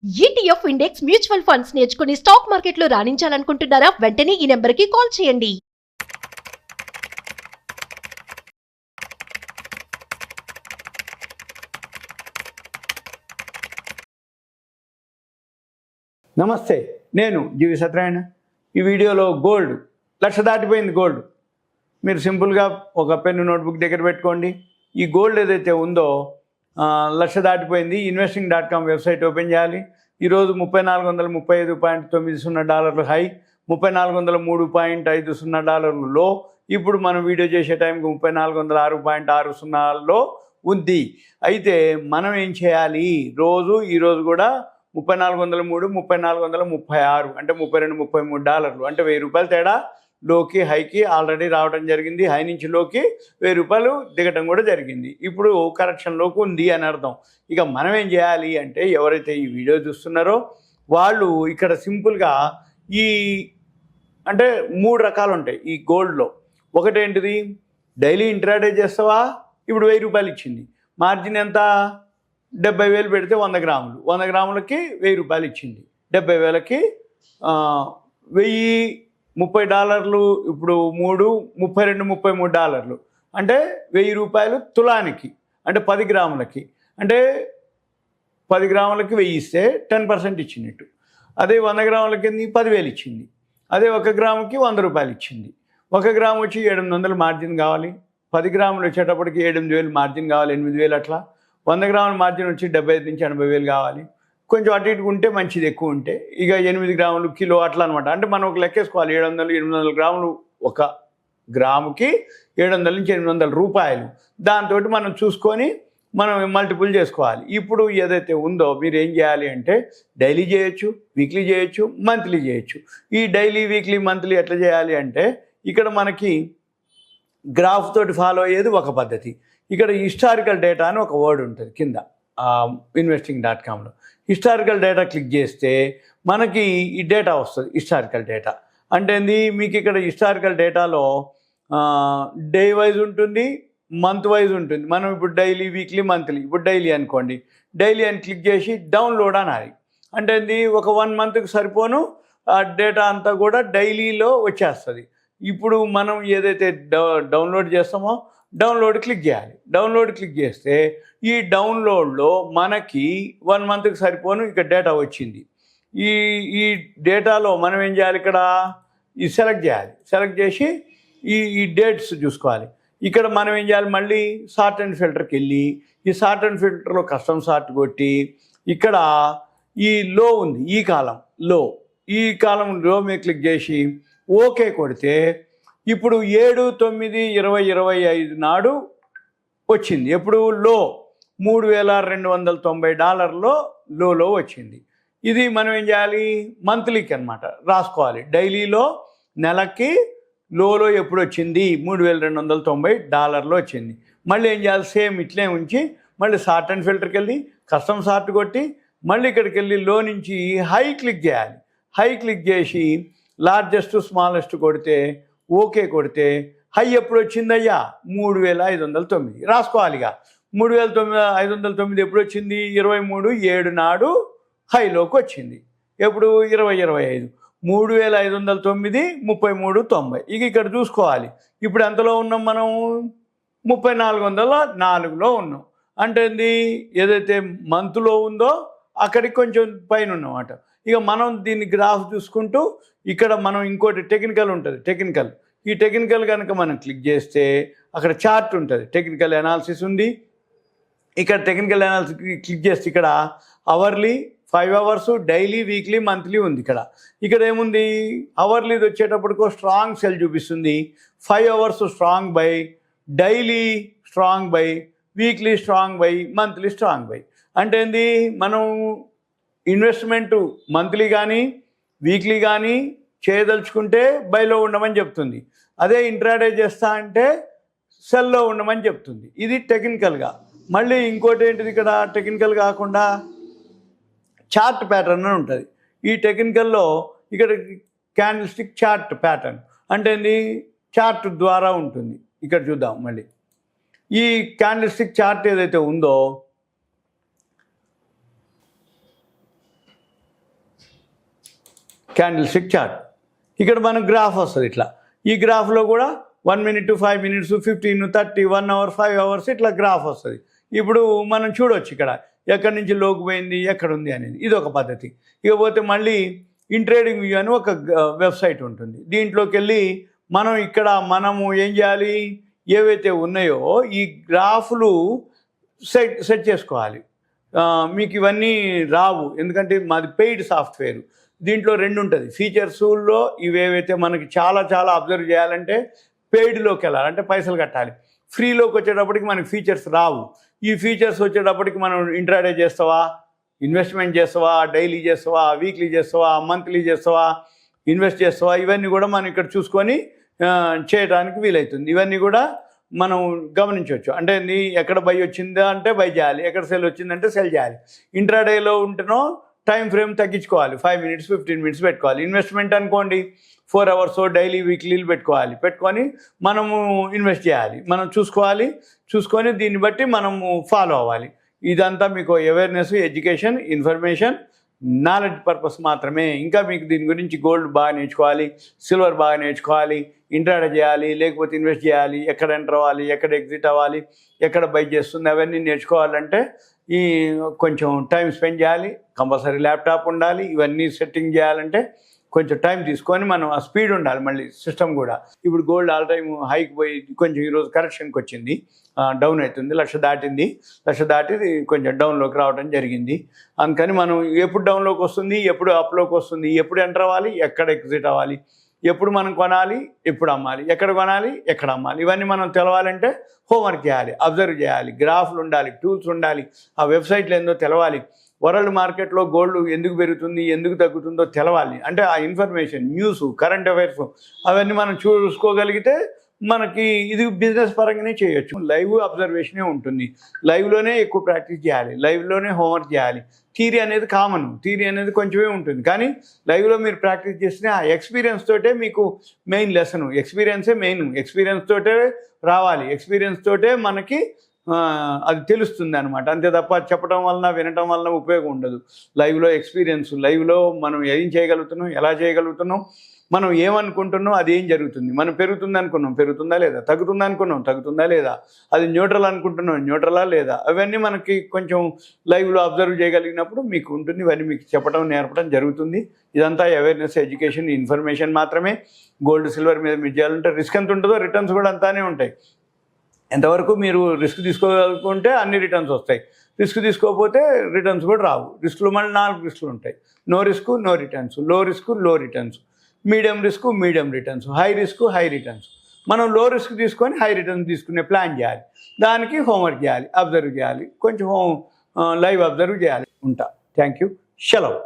ETF index mutual funds నేర్చుకుని stock మార్కెట్లో రాణించాలనుకుంటున్నారా? వెంటనే ఈ నెంబర్కి కాల్ చేయండి. నమస్తే, నేను జీవి సత్యనారాయణ. ఈ వీడియోలో గోల్డ్ 1,00,000 దాటిపోయింది. గోల్డ్ మీరు సింపుల్గా ఒక పెన్ను నోట్బుక్ దగ్గర పెట్టుకోండి. ఈ గోల్డ్ ఏదైతే ఉందో 1,00,000 దాటిపోయింది. investing.com వెబ్సైట్ ఓపెన్ చేయాలి. ఈరోజు $3,435.90 హై, $3,403.50 లో. ఇప్పుడు మనం వీడియో చేసే టైంకి $3,406.60లో ఉంది. అయితే మనం ఏం చేయాలి? ఈరోజు కూడా 3,403, 3,436 అంటే $32-33 అంటే $1,000 తేడా లోకి హైకి ఆల్రెడీ రావడం జరిగింది. హై నుంచి లోకి $1,000 దిగటం కూడా జరిగింది. ఇప్పుడు కరెక్షన్లోకి ఉంది అని అర్థం. ఇక మనం ఏం చేయాలి అంటే, ఎవరైతే ఈ వీడియో చూస్తున్నారో వాళ్ళు ఇక్కడ సింపుల్గా అంటే 3 రకాలు ఉంటాయి ఈ గోల్డ్లో. ఒకటేంటిది, డైలీ ఇంట్రాడే చేస్తావా? ఇప్పుడు $1,000 ఇచ్చింది. మార్జిన్ ఎంత? 70,000 పెడితే 100 గ్రాములు, 100 గ్రాములకి $1,000 ఇచ్చింది. 70,000కి $1,030. ఇప్పుడు 32-33 అంటే $1,000 తులానికి, అంటే 10 గ్రాములకి. అంటే 10 గ్రాములకి 1,000 ఇస్తే 10% ఇచ్చినట్టు. అదే 100 గ్రాములకి 10,000 ఇచ్చింది. అదే 1 గ్రాముకి $100 ఇచ్చింది. 1 గ్రాము వచ్చి 700 మార్జిన్ కావాలి. 10 గ్రాములు వచ్చేటప్పటికి 8,000 మార్జిన్ కావాలి, 8,000 అట్లా. 100 గ్రాముల మార్జిన్ వచ్చి 75,000-80,000 కావాలి. కొంచెం అటు ఇటు ఉంటే మంచిది, ఎక్కువ ఉంటే ఇక 8 గ్రాములు కిలో అట్లా అనమాట. అంటే మనం ఒక లెక్కేసుకోవాలి. 700-800 గ్రాములు, 1 గ్రాముకి $700-800. దాంతో మనం చూసుకొని మనం మల్టిపుల్ చేసుకోవాలి. ఇప్పుడు ఏదైతే ఉందో మీరు ఏం చేయాలి అంటే, డైలీ చేయొచ్చు, వీక్లీ చేయొచ్చు, మంత్లీ చేయొచ్చు. ఈ డైలీ, వీక్లీ, మంత్లీ ఎట్లా చేయాలి అంటే, ఇక్కడ మనకి గ్రాఫ్ తోటి ఫాలో అయ్యేది ఒక పద్ధతి. ఇక్కడ హిస్టారికల్ డేటా అని ఒక వర్డ్ ఉంటుంది కింద investing.comలో. హిస్టారికల్ డేటా క్లిక్ చేస్తే మనకి ఈ డేటా వస్తుంది. హిస్టారికల్ డేటా అంటే ఏంది? మీకు ఇక్కడ హిస్టారికల్ డేటాలో డే వైజ్ ఉంటుంది, మంత్ వైజ్ ఉంటుంది. మనం ఇప్పుడు డైలీ, వీక్లీ, మంత్లీ. ఇప్పుడు డైలీ అనుకోండి, డైలీ అని క్లిక్ చేసి డౌన్లోడ్ అనాలి. అంటే ఏంది? ఒక 1 మంత్కి సరిపోను ఆ డేటా అంతా కూడా డైలీలో వచ్చేస్తుంది. ఇప్పుడు మనం ఏదైతే డౌన్లోడ్ చేస్తామో డౌన్లోడ్ క్లిక్ చేయాలి. డౌన్లోడ్ క్లిక్ చేస్తే ఈ డౌన్లోడ్లో మనకి 1 మంత్కి సరిపోను ఇక డేటా వచ్చింది. ఈ డేటాలో మనం ఏం చేయాలి? ఇక్కడ ఈ సెలెక్ట్ చేయాలి. సెలెక్ట్ చేసి ఈ డేట్స్ చూసుకోవాలి. ఇక్కడ మనం ఏం చేయాలి? మళ్ళీ సార్ట్ అండ్ ఫిల్టర్కి వెళ్ళి ఈ సార్ట్ అండ్ ఫిల్టర్లో కస్టమ్ సార్ట్ కొట్టి ఇక్కడ ఈ లో ఉంది, ఈ కాలం లో, ఈ కాలం లో మీద క్లిక్ చేసి ఓకే కొడితే ఇప్పుడు 7/9/2025 నాడు వచ్చింది. ఎప్పుడు? లో $3,290 లోలో వచ్చింది. ఇది మనం ఏం చేయాలి? మంత్లీకి అనమాట రాసుకోవాలి. డైలీలో నెలకి లోలో ఎప్పుడు వచ్చింది? $3,290 వచ్చింది. మళ్ళీ ఏం చేయాలి? సేమ్ ఇట్లే ఉంచి మళ్ళీ సార్ట్ అండ్ ఫిల్టర్కి వెళ్ళి కస్టమ్ సార్ట్ కొట్టి మళ్ళీ ఇక్కడికి వెళ్ళి లో నుంచి హై క్లిక్ చేయాలి. హై క్లిక్ చేసి లార్జెస్ట్ స్మాలెస్ట్ కొడితే ఓకే కొడితే హై ఎప్పుడు వచ్చిందయ్యా? 3,509 రాసుకోవాలిగా. 3,509 ఎప్పుడు వచ్చింది? 23/7 నాడు హైలోకి వచ్చింది. ఎప్పుడు? 2025. 3,509, 33.90. ఇక ఇక్కడ చూసుకోవాలి. ఇప్పుడు ఎంతలో ఉన్నాం మనం? 3,404లో ఉన్నాం. అంటే ఏంది? ఏదైతే మంత్లో ఉందో అక్కడికి కొంచెం పైన ఉన్నమాట. ఇక మనం దీన్ని గ్రాఫ్ చూసుకుంటూ ఇక్కడ మనం ఇంకోటి టెక్నికల్ ఉంటుంది. ఈ టెక్నికల్ కనుక మనం క్లిక్ చేస్తే అక్కడ చార్ట్ ఉంటుంది, టెక్నికల్ అనాలిసిస్ ఉంది. ఇక్కడ టెక్నికల్ అనాలిసిస్ క్లిక్ చేస్తే ఇక్కడ hourly, 5 hours, daily, weekly, monthly ఉంది. ఇక్కడ ఏముంది? అవర్లీది వచ్చేటప్పటికో స్ట్రాంగ్ సెల్ చూపిస్తుంది. 5 hours strong by, daily strong by, weekly strong by, monthly strong by. అంటే ఏంది? మనం ఇన్వెస్ట్మెంటు మంత్లీ కానీ వీక్లీ కానీ చేయదలుచుకుంటే బైలో ఉండమని చెప్తుంది. అదే ఇంట్రాడే చేస్తా అంటే సెల్లో ఉండమని చెప్తుంది. ఇది టెక్నికల్గా. మళ్ళీ ఇంకోటి ఏంటిది? ఇక్కడ టెక్నికల్ కాకుండా చార్ట్ ప్యాటర్న్ అని ఉంటుంది. ఈ టెక్నికల్లో ఇక్కడ క్యాండిల్ స్టిక్ చార్ట్ ప్యాటర్న్ అంటే ఏంది? చార్ట్ ద్వారా ఉంటుంది. ఇక్కడ చూద్దాం మళ్ళీ. ఈ క్యాండిల్ స్టిక్ చార్ట్ ఏదైతే ఉందో క్యాండిల్ స్టిక్ చార్ట్. ఇక్కడ మనకు గ్రాఫ్ వస్తుంది ఇట్లా. ఈ గ్రాఫ్లో కూడా 1 minute, 5 minutes, 15, 30, 1 hour, 5 hours ఇట్లా గ్రాఫ్ వస్తుంది. ఇప్పుడు మనం చూడవచ్చు ఇక్కడ ఎక్కడి నుంచి లోకి పోయింది, ఎక్కడ ఉంది అనేది. ఇది ఒక పద్ధతి. ఇకపోతే మళ్ళీ ఇన్ట్రేడింగ్ వ్యూ అని ఒక వెబ్సైట్ ఉంటుంది. దీంట్లోకి వెళ్ళి మనము ఏం చేయాలి, ఏవైతే ఉన్నాయో ఈ గ్రాఫ్లు సెట్ చేసుకోవాలి. మీకు ఇవన్నీ రావు, ఎందుకంటే మాది పెయిడ్ సాఫ్ట్వేర్. దీంట్లో 2 ఉంటుంది. ఫీచర్స్లో ఇవేవైతే మనకి చాలా చాలా అబ్జర్వ్ చేయాలంటే పెయిడ్లోకి వెళ్ళాలి, అంటే పైసలు కట్టాలి. ఫ్రీలోకి వచ్చేటప్పటికి మనకి ఫీచర్స్ రావు. ఈ ఫీచర్స్ వచ్చేటప్పటికి మనం ఇంట్రాడే చేస్తావా, ఇన్వెస్ట్మెంట్ చేస్తావా, డైలీ చేస్తావా, వీక్లీ చేస్తావా, మంత్లీ చేస్తావా, ఇన్వెస్ట్ చేస్తావా, ఇవన్నీ కూడా మనం ఇక్కడ చూసుకొని చేయడానికి వీలవుతుంది. ఇవన్నీ కూడా మనం గమనించవచ్చు. అంటే ఎక్కడ బై వచ్చిందా అంటే బై చేయాలి, ఎక్కడ సెల్ వచ్చిందంటే సెల్ చేయాలి. ఇంట్రాడేలో ఉంటేనో టైం ఫ్రేమ్ తగ్గించుకోవాలి, 5 minutes, 15 minutes పెట్టుకోవాలి. ఇన్వెస్ట్మెంట్ అనుకోండి 4 hours డైలీ వీక్లీలు పెట్టుకొని మనము ఇన్వెస్ట్ చేయాలి. మనం చూసుకొని దీన్ని బట్టి మనము ఫాలో అవ్వాలి. ఇదంతా మీకు awareness, education, information, knowledge purpose మాత్రమే. ఇంకా మీకు దీని గురించి గోల్డ్ బాగా నేర్చుకోవాలి, సిల్వర్ బాగా నేర్చుకోవాలి, ఇంట్రాడే చేయాలి, లేకపోతే ఇన్వెస్ట్ చేయాలి, ఎక్కడ ఎంటర్ అవ్వాలి, ఎక్కడ ఎగ్జిట్ అవ్వాలి, ఎక్కడ బై చేస్తుంది, అవన్నీ నేర్చుకోవాలంటే కొంచెం టైం స్పెండ్ చేయాలి. కంపల్సరీ ల్యాప్టాప్ ఉండాలి. ఇవన్నీ సెట్టింగ్ చేయాలంటే కొంచెం టైం తీసుకొని మనం ఆ స్పీడ్ ఉండాలి. మళ్ళీ సిస్టమ్ కూడా ఇప్పుడు గోల్డ్ ఆల్ టైమ్ హైక్ పోయి కొంచెం ఈరోజు కరెక్షన్కి వచ్చింది, డౌన్ అవుతుంది. 1,00,000 దాటింది. 1,00,000 దాటి కొంచెం డౌన్లోకి రావడం జరిగింది. అందుకని మనం ఎప్పుడు డౌన్లోకి వస్తుంది, ఎప్పుడు అప్లోకి వస్తుంది, ఎప్పుడు ఎంటర్ అవ్వాలి, ఎక్కడ ఎగ్జిట్ అవ్వాలి, ఎప్పుడు మనం కొనాలి, ఎప్పుడు అమ్మాలి, ఎక్కడ కొనాలి, ఎక్కడ అమ్మాలి, ఇవన్నీ మనం తెలవాలంటే హోంవర్క్ చేయాలి, అబ్జర్వ్ చేయాలి, గ్రాఫ్లు ఉండాలి, టూల్స్ ఉండాలి, ఆ వెబ్సైట్లు ఏందో తెలవాలి, వరల్డ్ మార్కెట్లో గోల్డ్ ఎందుకు పెరుగుతుంది, ఎందుకు తగ్గుతుందో తెలవాలి. అంటే ఆ ఇన్ఫర్మేషన్, న్యూస్, కరెంట్ అఫైర్స్ అవన్నీ మనం చూసుకోగలిగితే మనకి ఇది బిజినెస్ పరంగానే చేయొచ్చు. లైవ్ అబ్జర్వేషనే ఉంటుంది. లైవ్లోనే ఎక్కువ ప్రాక్టీస్ చేయాలి, లైవ్లోనే హోంవర్క్ చేయాలి. థియరీ అనేది కామన్, థియరీ అనేది కొంచెమే ఉంటుంది, కానీ లైవ్లో మీరు ప్రాక్టీస్ చేస్తే ఆ ఎక్స్పీరియన్స్ తోటే మీకు మెయిన్ లెసన్. ఎక్స్పీరియన్సే మెయిన్. ఎక్స్పీరియన్స్ తోటే రావాలి, ఎక్స్పీరియన్స్ తోటే మనకి అది తెలుస్తుంది అనమాట. అంతే తప్ప చెప్పడం వలన, వినటం వలన ఉపయోగం ఉండదు. లైవ్లో ఎక్స్పీరియన్స్, లైవ్లో మనం ఏం చేయగలుగుతున్నాం, ఎలా చేయగలుగుతున్నాం, మనం ఏమనుకుంటున్నాం, అది ఏం జరుగుతుంది. మనం పెరుగుతుంది అనుకున్నాం, పెరుగుతుందా లేదా, తగ్గుతుందా అనుకున్నాం, తగ్గుతుందా లేదా, అది న్యూట్రల్ అనుకుంటున్నాం, న్యూట్రలా లేదా, అవన్నీ మనకి కొంచెం లైవ్లో అబ్జర్వ్ చేయగలిగినప్పుడు మీకు ఉంటుంది. ఇవన్నీ మీకు చెప్పడం, నేర్పడం జరుగుతుంది. ఇదంతా అవేర్నెస్, ఎడ్యుకేషన్, ఇన్ఫర్మేషన్ మాత్రమే. గోల్డ్, సిల్వర్ మీద మీరు చేయాలంటే రిస్క్ ఎంత ఉంటుందో రిటర్న్స్ కూడా అంతానే ఉంటాయి. ఎంతవరకు మీరు రిస్క్ తీసుకోగలుగుకుంటే అన్ని రిటర్న్స్ వస్తాయి, రిస్క్ తీసుకోకపోతే రిటర్న్స్ కూడా రావు. రిస్క్లు మళ్ళీ 4 రిస్క్లు ఉంటాయి. నో రిస్క్, నో రిటర్న్స్, లో రిస్క్, లో returns, medium risk, medium returns, high risk, high returns. మనం లో రిస్క్ తీసుకొని హై రిటర్న్స్ తీసుకునే ప్లాన్ చేయాలి. దానికి హోంవర్క్ చేయాలి, అబ్జర్వ్ చేయాలి, కొంచెం లైవ్ అబ్జర్వ్ చేయాలి. ఉంటా. Thank you. సెలవు.